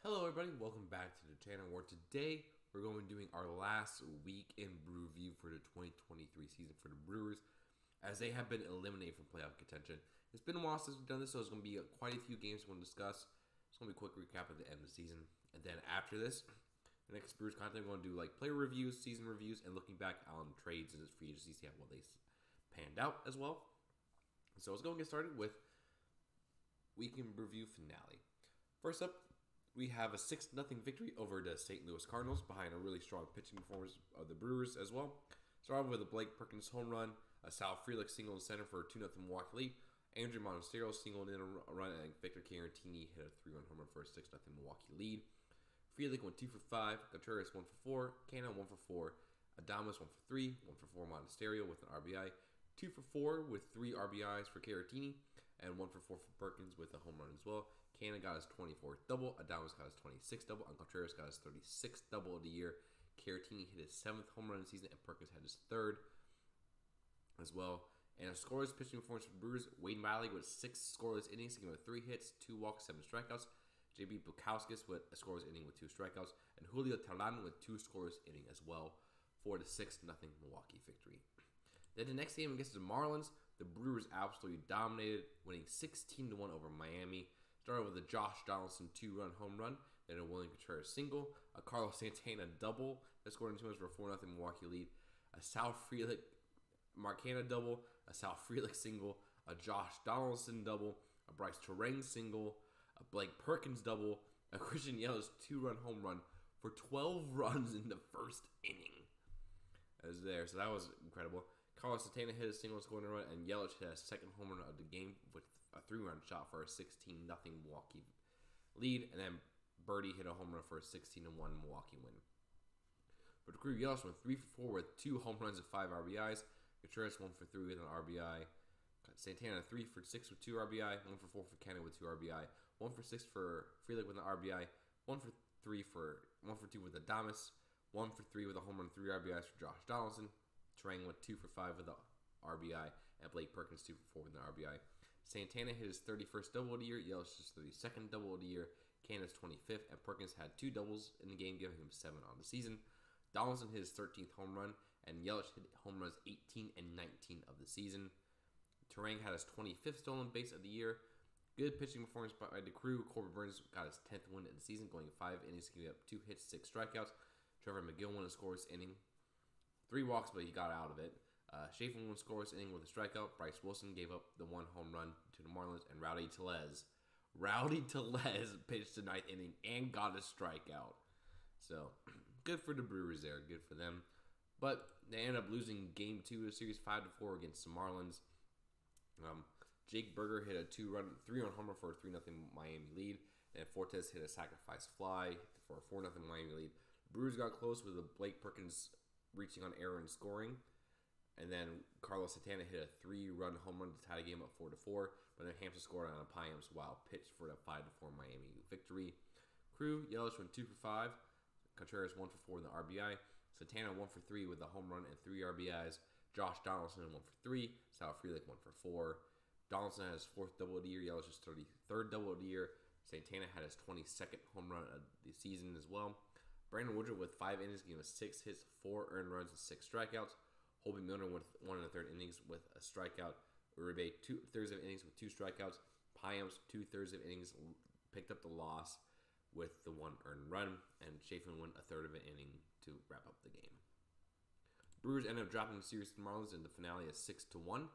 Hello everybody, welcome back to the channel where today we're going to be doing our last week in Brewview for the 2023 season for the Brewers as they have been eliminated from playoff contention. It's been a while since we've done this, so it's going to be quite a few games we're going to discuss. It's going to be a quick recap at the end of the season. And then after this, the next Brewers content, we're going to do like player reviews, season reviews, and looking back on trades and free agency, see how well they panned out as well. So let's go and get started with Week in Brewview finale. First up, we have a 6-0 victory over the St. Louis Cardinals behind a really strong pitching performance of the Brewers as well. Started with a Blake Perkins home run, a Sal Frelick single in center for a 2-0 Milwaukee lead. Andrew Monasterio singled in a run, and Victor Caratini hit a 3-run home run for a 6-0 Milwaukee lead. Frelick went 2 for 5, Contreras 1 for 4, Canna 1 for 4, Adames 1 for 3, 1 for 4 Monasterio with an RBI, 2 for 4 with 3 RBIs for Caratini, and 1 for 4 for Perkins with a home run as well. Canna got his 24th double, Adames got his 26th double, and Contreras got his 36th double of the year. Caratini hit his 7th home run of the season, and Perkins had his 3rd as well. And a scoreless pitching performance for the Brewers, Wade Miley with 6 scoreless innings, giving him 3 hits, 2 walks, 7 strikeouts. J.B. Bukowskis with a scoreless inning with 2 strikeouts, and Julio Teheran with 2 scoreless innings as well for the 6-0 Milwaukee victory. Then the next game against the Marlins, the Brewers absolutely dominated, winning 16-1 over Miami. Started with a Josh Donaldson 2-run home run, then a William Contreras single, a Carlos Santana double that scored in 2 minutes for a 4-0 Milwaukee lead, a Sal Frelick Marcana double, a Sal Frelick single, a Josh Donaldson double, a Bryce Terang single, a Blake Perkins double, a Christian Yelich 2-run home run for 12 runs in the first inning. That was there, so that was incredible. Carlos Santana hit a single scoring run, and Yelich hit a second home run of the game with a 3-run shot for a 16-0 Milwaukee lead, and then Birdie hit a home run for a 16-1 Milwaukee win. For the crew, Yelich went 3 for 4 with 2 home runs and 5 RBIs. Contreras 1 for 3 with an RBI. Santana 3 for 6 with 2 RBI. 1 for 4 for Canna with 2 RBI. 1 for 6 for Frelick with an RBI. 1 for 2 with Adames. 1 for 3 with a home run, 3 RBIs for Josh Donaldson. Terang went 2 for 5 with an RBI, and Blake Perkins 2 for 4 with an RBI. Santana hit his 31st double of the year, Yelich his 32nd double of the year, Canna's 25th, and Perkins had 2 doubles in the game, giving him 7 on the season. Donaldson hit his 13th home run, and Yelich hit home runs 18 and 19 of the season. Terang had his 25th stolen base of the year. Good pitching performance by the crew. Corbin Burns got his 10th win of the season, going 5 innings, giving up 2 hits, 6 strikeouts. Trevor McGill won a scoreless inning. 3 walks, but he got out of it. Chafin won scoreless inning with a strikeout. Bryce Wilson gave up the 1 home run to the Marlins, and Rowdy Tellez pitched the 9th inning and got a strikeout. So, good for the Brewers there. Good for them. But they ended up losing Game 2 of the series 5-4 against the Marlins. Jake Berger hit a 3-run homer for a 3-0 Miami lead. And Fortes hit a sacrifice fly for a 4-0 Miami lead. The Brewers got close with a Blake Perkins reaching on error and scoring. And then Carlos Santana hit a 3-run home run to tie the game up 4-4. But then Hampton scored on a Payam's wild pitch for the 5-4 Miami victory. Crew, Yelich went 2 for 5. Contreras 1 for 4 in the RBI. Santana 1 for 3 with a home run and 3 RBIs. Josh Donaldson 1 for 3. Sal Frelick 1 for 4. Donaldson had his 4th double of the year. Yelich his 33rd double of the year. Santana had his 22nd home run of the season as well. Brandon Woodruff with 5 innings, gave us 6 hits, 4 earned runs, and 6 strikeouts. Holby Milner with 1 1/3 innings with a strikeout. Uribe 2/3 of innings with 2 strikeouts. Payams 2/3 of innings picked up the loss with the 1 earned run, and Chafin went 1/3 of an inning to wrap up the game. Brewers ended up dropping the series to the Marlins in the finale at 6-1.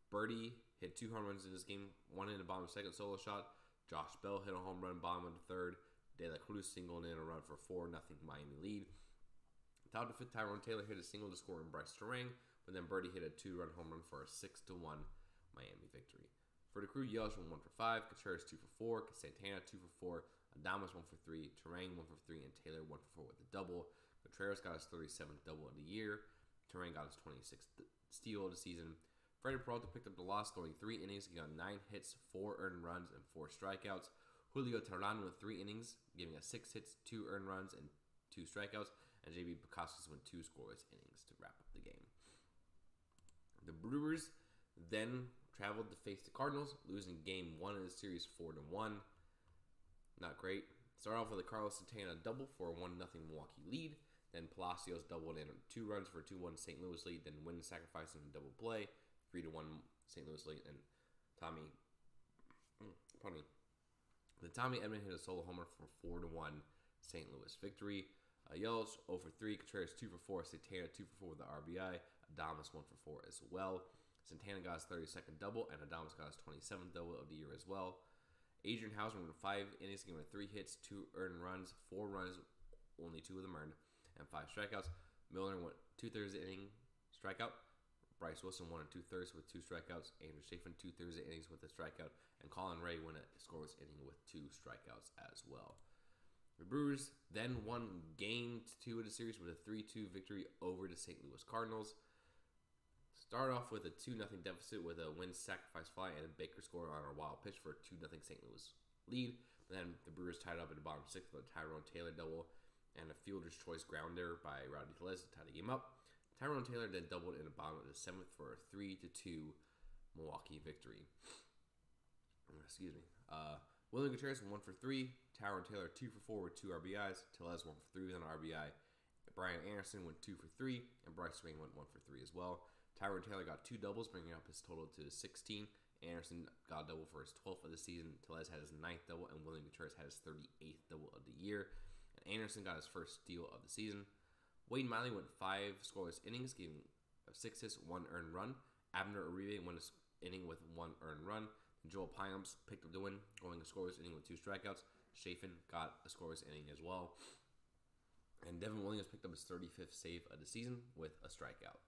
Birdie hit 2 home runs in this game, 1 in the bottom of the 2nd solo shot. Josh Bell hit a home run bottom of the 3rd. De La Cruz singled in a run for 4-0 Miami lead. Top of the 5th, Tyrone Taylor hit a single to score in Bryce Terang, but then Birdie hit a 2-run home run for a 6-1 Miami victory. For the crew, Yelich went 1 for 5, Contreras 2 for 4, Santana 2 for 4, Adames 1 for 3, Terang 1 for 3, and Taylor 1 for 4 with a double. Contreras got his 37th double of the year. Terang got his 26th steal of the season. Freddie Peralta picked up the loss, going 3 innings. He got 9 hits, 4 earned runs, and 4 strikeouts. Julio Teheran went 3 innings, giving us 6 hits, 2 earned runs, and 2 strikeouts. And J.B. Bukowskis went 2 scoreless innings to wrap up the game. The Brewers then traveled to face the Cardinals, losing Game 1 of the series 4-1. Not great. Start off with a Carlos Santana double for a 1-0 Milwaukee lead. Then Palacios doubled in 2 runs for a 2-1 St. Louis lead. Then Wynn sacrificing a double play, 3-1 St. Louis lead. And Tommy Edman hit a solo homer for 4-1 St. Louis victory. Yelich 0 for 3, Contreras 2 for 4, Santana 2 for 4 with the RBI, Adames 1 for 4 as well. Santana got his 32nd double, and Adames got his 27th double of the year as well. Adrian Hauser went 5 innings, giving 3 hits, 2 earned runs, 4 runs, only 2 of them earned, and 5 strikeouts. Milner went 2/3 inning strikeout. Bryce Wilson won 2/3 with 2 strikeouts. Andrew Chafin 2/3 innings with a strikeout, and Colin Ray won a scoreless inning with 2 strikeouts as well. The Brewers then won Game 2 of the series with a 3-2 victory over the St. Louis Cardinals. Start off with a 2-0 deficit with a Wynn sacrifice fly and a Baker score on a wild pitch for a 2-0 St. Louis lead. Then the Brewers tied up in the bottom 6 with a Tyrone Taylor double and a fielder's choice grounder by Rowdy Tellez to tie the game up. Tyrone Taylor then doubled in the bottom of the 7th for a 3-2 Milwaukee victory. William Contreras 1 for 3. Tyrone Taylor 2 for 4 with 2 RBIs. Tellez 1 for 3 with an RBI. Brian Anderson went 2 for 3, and Bryce Swain went 1 for 3 as well. Tyrone Taylor got 2 doubles, bringing up his total to 16. Anderson got a double for his 12th of the season. Tellez had his 9th double, and William Contreras had his 38th double of the year. And Anderson got his first steal of the season. Wade Miley went 5 scoreless innings, giving 6 hits, 1 earned run. Abner Uribe won an inning with 1 earned run. Joel Payamps picked up the win, going a scoreless inning with 2 strikeouts. Chafin got a scoreless inning as well. And Devin Williams picked up his 35th save of the season with a strikeout.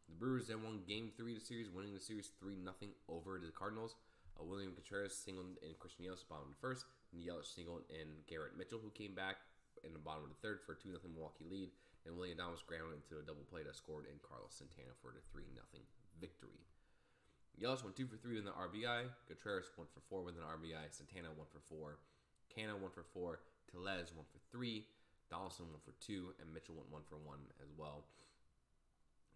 The Brewers then won Game 3 of the series, winning the series 3-0 over the Cardinals. William Contreras singled in Christian Yelich bottom of the first, and Yelich singled in Garrett Mitchell, who came back in the bottom of the third for a 2-0 Milwaukee lead. And William Adames grounded into a double play that scored in Carlos Santana for the 3-0 victory. Yelich went 2 for 3 with an RBI. Contreras 1 for 4 with an RBI. Santana 1 for 4. Canna 1 for 4. Tellez 1 for 3. Donaldson 1 for 2. And Mitchell went 1 for 1 as well.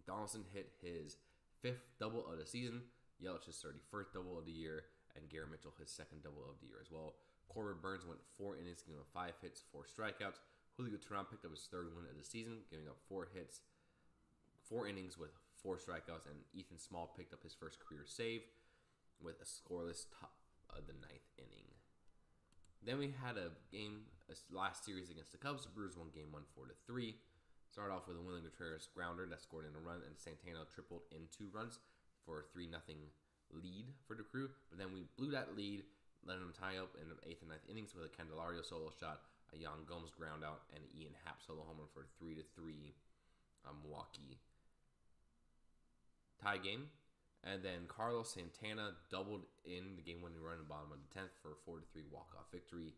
Donaldson hit his 5th double of the season. Yelich his 31st double of the year. And Garrett Mitchell his 2nd double of the year as well. Corbin Burns went 4 innings, giving up 5 hits, 4 strikeouts. Julio Teheran picked up his 3rd win of the season, giving up 4 hits, 4 innings with 4 strikeouts, and Ethan Small picked up his first career save with a scoreless top of the 9th inning. Then we had a last series against the Cubs. The Brewers won Game 1 4-3. Started off with a William Contreras grounder that scored in a run, and Santana tripled in 2 runs for a 3-0 lead for the Crew. But then we blew that lead, letting them tie up in the 8th and 9th innings with a Candelario solo shot, a Yan Gomes ground out, and an Ian Happ solo homer for a 3-3 Milwaukee tie game. And then Carlos Santana doubled in the game-winning run in the bottom of the 10th for a 4-3 walk-off victory.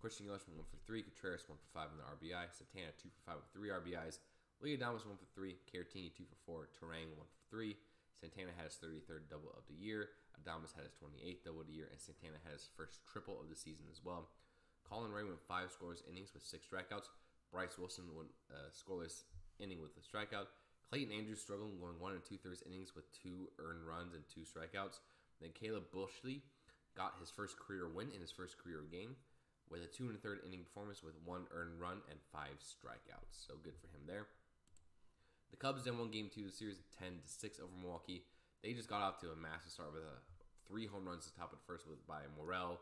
Christian Yelich went 1 for 3, Contreras 1 for 5 in the RBI, Santana 2 for 5 with 3 RBIs, Lee Adames 1 for 3, Caratini 2 for 4, Terang 1 for 3. Santana had his 33rd double of the year, Adames had his 28th double of the year, and Santana had his first triple of the season as well. Colin Ray went 5 scoreless innings with 6 strikeouts. Bryce Wilson went a scoreless inning with a strikeout. Clayton Andrews struggled, going 1 2/3 innings with 2 earned runs and 2 strikeouts. Then Caleb Bushley got his first career win in his first career game with a 2 1/3 inning performance with 1 earned run and 5 strikeouts. So good for him there. The Cubs then won Game 2 of the series 10-6 over Milwaukee. They just got off to a massive start with 3 home runs at the top of the first by Morel,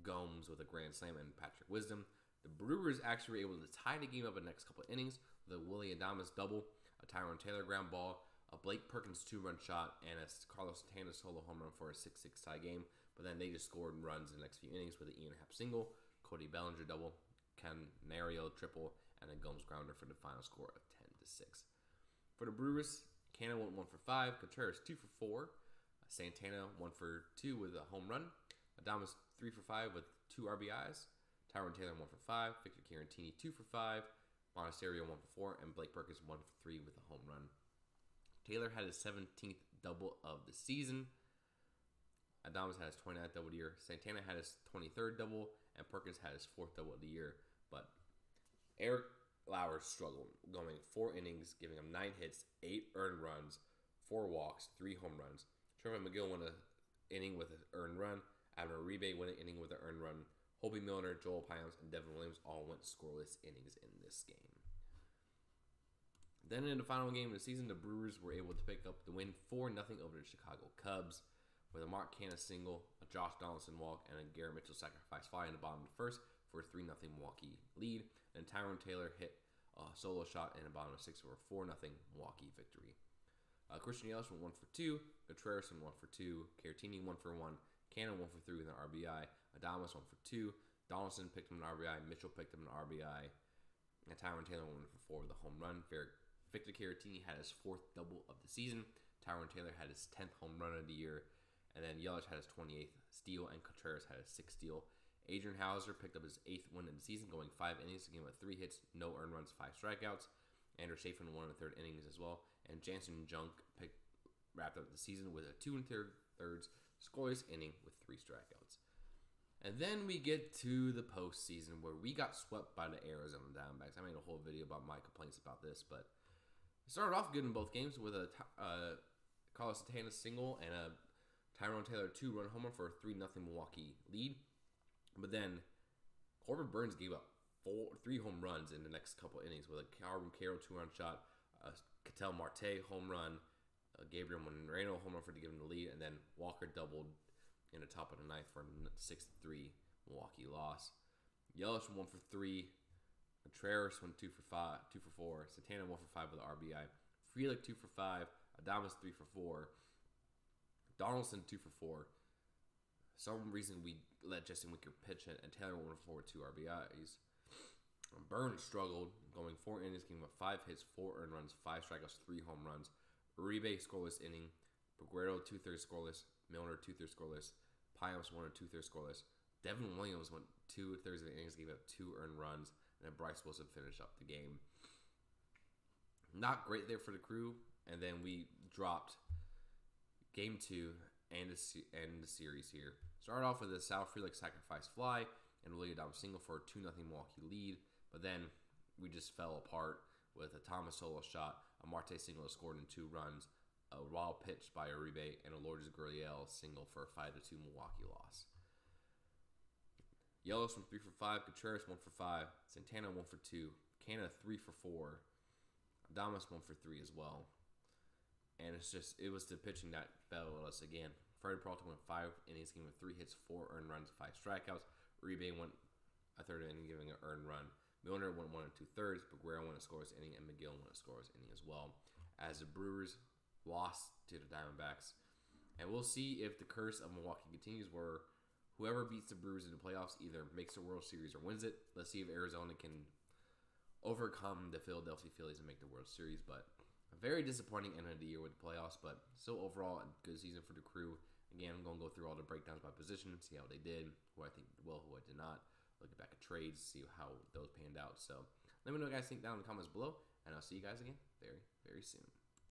Gomes with a grand slam, and Patrick Wisdom. The Brewers actually were able to tie the game up in the next couple of innings with a Willie Adames double, a Tyrone Taylor ground ball, a Blake Perkins 2-run shot, and a Carlos Santana solo home run for a 6-6 tie game. But then they just scored runs in the next few innings with an Ian Happ single, Cody Bellinger double, Canario triple, and a Gomes grounder for the final score of 10-6. For the Brewers, Canna went 1 for 5, Contreras 2 for 4, Santana 1 for 2 with a home run, Adames 3 for 5 with 2 RBIs, Tyrone Taylor 1 for 5, Victor Caratini 2 for 5, Monasterio 1 for 4, and Blake Perkins 1 for 3 with a home run. Taylor had his 17th double of the season. Adames had his 29th double of the year. Santana had his 23rd double, and Perkins had his 4th double of the year. But Eric Lauer struggled, going 4 innings, giving him 9 hits, 8 earned runs, 4 walks, 3 home runs. Trevor McGill won an inning with an earned run. Abner Uribe won an inning with an earned run. Hobie Milner, Joel Payams, and Devin Williams all went scoreless innings in this game. Then in the final game of the season, the Brewers were able to pick up the win 4-0 over the Chicago Cubs with a Mark Canha single, a Josh Donaldson walk, and a Garrett Mitchell sacrifice fly in the bottom of the first for a 3-0 Milwaukee lead. And Tyrone Taylor hit a solo shot in the bottom of the sixth for a 4-0 Milwaukee victory. Christian Yelich went 1 for 2, Contreras went 1 for 2, Caratini 1 for 1, Cannon 1 for 3 with an RBI, Adames 1 for 2, Donaldson picked him an RBI, Mitchell picked him an RBI, and Tyrone Taylor 1 for 4 with a home run. Victor Caratini had his 4th double of the season, Tyrone Taylor had his 10th home run of the year, and then Yelich had his 28th steal, and Contreras had his 6th steal. Adrian Hauser picked up his 8th win of the season, going 5 innings, a game with 3 hits, no earned runs, 5 strikeouts. Andrew Chafin won in the 3rd innings as well, and Jansen Junk wrapped up the season with a 2 3/3 scoreless inning with 3 strikeouts. And then we get to the postseason where we got swept by the Arizona Diamondbacks. I made a whole video about my complaints about this, but it started off good in both games with a Carlos Santana single and a Tyrone Taylor 2-run homer for a 3-0 Milwaukee lead. But then Corbin Burns gave up 3 home runs in the next couple innings with a Corbin Carroll 2-run shot, a Ketel Marte home run, a Gabriel Moreno home run to give him the lead, and then Walker doubled in the top of the 9th for a 6-3 Milwaukee loss. Yelich 1 for 3, Contreras went 2 for 4, Santana 1 for 5 with an RBI, Frelick 2 for 5, Adames 3 for 4, Donaldson 2 for 4. Some reason we let Justin Winker pitch it, and Taylor 1 for 4 with 2 RBIs. Burns struggled, going 4 innings, giving up 5 hits, 4 earned runs, 5 strikeouts, 3 home runs. Uribe scoreless inning, Peguero 2/3 scoreless, Milner 2/3 scoreless, Payams 1 2/3 scoreless. Devin Williams went 2/3 of the innings, gave up 2 earned runs, and then Bryce Wilson finished up the game. Not great there for the Crew, and then we dropped Game 2 and the series here. Started off with a Sal Frelick sacrifice fly and Willie Adames single for a 2-0 Milwaukee lead, but then we just fell apart with a Thomas solo shot, a Marte single that scored in 2 runs, a wild pitch by Uribe, and a Lourdes Gurriel single for a 5-2 Milwaukee loss. Yelich went 3 for 5, Contreras 1 for 5, Santana 1 for 2, Canha 3 for 4, Adames 1 for 3 as well. And it was the pitching that failed us again. Freddie Peralta went 5 innings, giving 3 hits, 4 earned runs, 5 strikeouts. Uribe went a 3rd inning, giving an earned run. Milner went 1 2/3, Peguero went a scoreless inning, and McGill went a scoreless inning as well. As the Brewers lost to the Diamondbacks. And we'll see if the curse of Milwaukee continues, where whoever beats the Brewers in the playoffs either makes the World Series or wins it. Let's see if Arizona can overcome the Philadelphia Phillies and make the World Series. But a very disappointing end of the year with the playoffs, but still overall a good season for the Crew. Again, I'm going to go through all the breakdowns by position, see how they did, who I think did well, who I did not. Look back at trades, see how those panned out. So let me know what you guys think down in the comments below, and I'll see you guys again very, very soon.